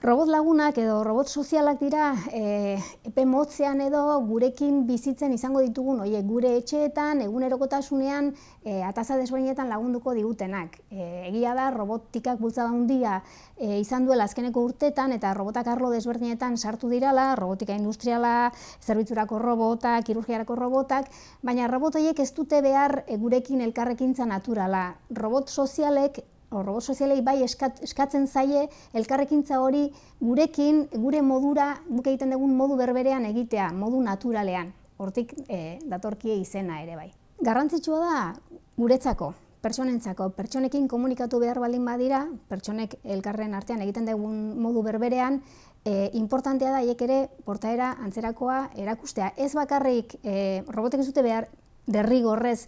Robot lagunak edo robot sozialak dira epe motzean edo gurekin bizitzen izango ditugun gure etxeetan, egunerokotasunean, ataza desberdinetan lagunduko digutenak. Egia da, robotikak bultzada handia izan duela azkeneko urtetan eta robotak arlo desberdinetan sartu dirala, robotika industriala, zerbitzurako robotak, kirurgiarako robotak, baina robot horiek ez dute behar gurekin elkarrekintza naturala. Robot sozialei bai eskatzen zaie elkarrekintza hori gurekin, gure modura, guk egiten dugun modu berberean egitea, modu naturalean. Hortik datorkie izena ere bai. Garrantzitsua da guretzako, pertsonentzako, pertsonekin komunikatu behar baldin badira, pertsonek elkarren artean egiten dugun modu berberean, importantea da haiek ere portaera antzerakoa erakustea. Ez bakarrik robotek ez dute behar derrigorrez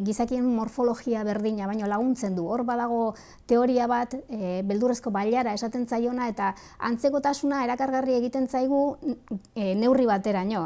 gizakien morfologia berdina, baino laguntzen du. Hor badago teoria bat, beldurrezko bailara esaten zaiona eta antzekotasuna erakargarri egiten zaigu neurri bateraino.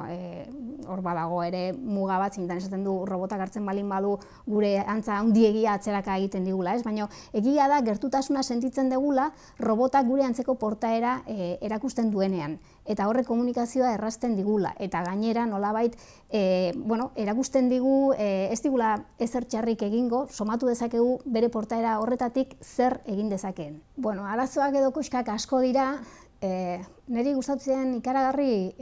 Hor badago ere muga bat, zintan esaten du robotak hartzen balin badu gure antza handiegia atzeraka egiten digula, ez? Baina egia da gertutasuna sentitzen degula robotak gure antzeko portaera erakusten duenean. Eta horrek komunikazioa errazten digula. Eta gainera nolabait erakusten digu, ez digula ezer txarrik egingo, somatu dezakegu bere portaera horretatik zer egin dezakeen. Arazoak edo koxkak asko dira, niri gustatzen ikaragarri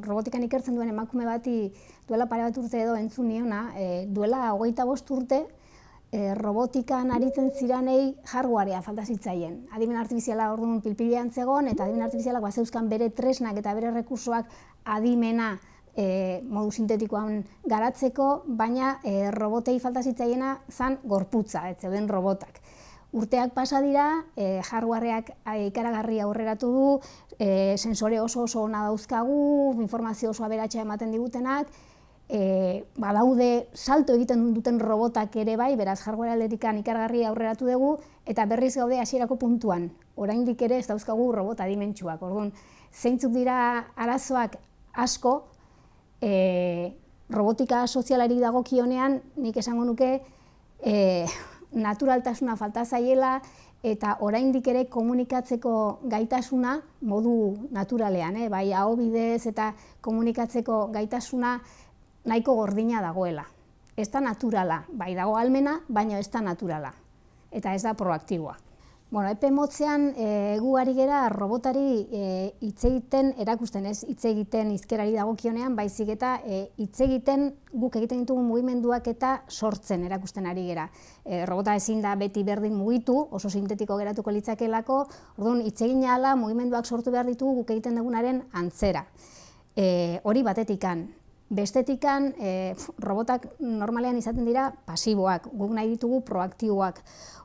robotikan ikertzen duen emakume bati duela pare bat urte edo entzun niona, duela 25 urte, robotikan aritzen ziranei hardwarea falta zitzaien. Adimen artifiziala orduan pilpilean zegoen eta adimen artifizialak bazeuzkan bere tresnak eta bere rekursoak adimena modu sintetikoan garatzeko, baina robotei falta zitzaiena zan gorputza, ez zeuden robotak. Urteak pasa dira, hardwareak ikaragarri aurreratu du, sensore oso ona dauzkagu, informazio oso aberatsa ematen digutenak, badaude salto egiten duten robotak ere bai, beraz hardware aldetikan ikaragarri aurreratu dugu, eta berriz gaude hasierako puntuan. Oraindik ere ez dauzkagu robot adimentsuak. Orduan, zeintzuk dira arazoak asko, robotika sozialari dagokionean, nik esango nuke, naturaltasuna falta zaiela eta oraindik ere komunikatzeko gaitasuna modu naturalean, bai aho bidez eta komunikatzeko gaitasuna nahiko gordina dagoela. Ez da naturala, bai dago ahalmena, baina ez da naturala eta ez da proaktiboa. Epe motzean gu ari gera robotari hitz egiten erakusten, ez hitz egiten hizkerari dagokionean, baizik eta hitz egiten guk egiten ditugun mugimenduak eta sortzen erakusten ari gera. Robota ezin da beti berdin mugitu, oso sintetiko geratuko litzakeelako, orduan hitz egin ahala mugimenduak sortu behar ditugu guk egiten dugunaren antzera. Hori batetikan. Bestetikan, robotak normalean izaten dira pasiboak, guk nahi ditugu proaktiboak.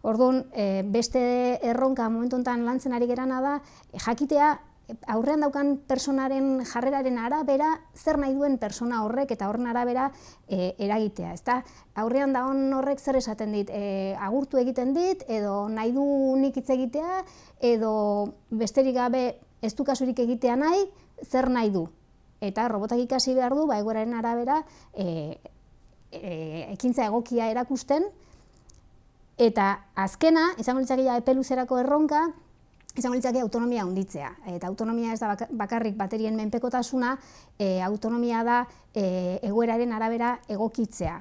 Orduan, beste erronka momentu honetan lantzen ari gerana da, jakitea aurrean daukan personaren jarreraren arabera, zer nahi duen persona horrek eta horren arabera eragitea. Aurrean dagoen horrek zer esaten dit, agurtu egiten dit, edo nahi du nik hitz egitea, edo besterik gabe ez du kasurik egitea nahi, zer nahi du. Eta robotak ikasi behar du, egoeraren arabera, ekintza egokia erakusten, eta azkena, izango litzakea epe luzerako erronka, izango litzakea autonomia handitzea. Eta autonomia ez da bakarrik baterien menpekotasuna, autonomia da egoeraren arabera egokitzea.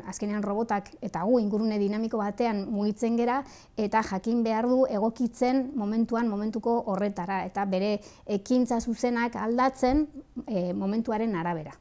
Azkenean robotak eta gu ingurune dinamiko batean mugitzen gera, eta jakin behar du egokitzen momentuko horretara, eta bere ekintza zuzenak aldatzen momentuaren arabera.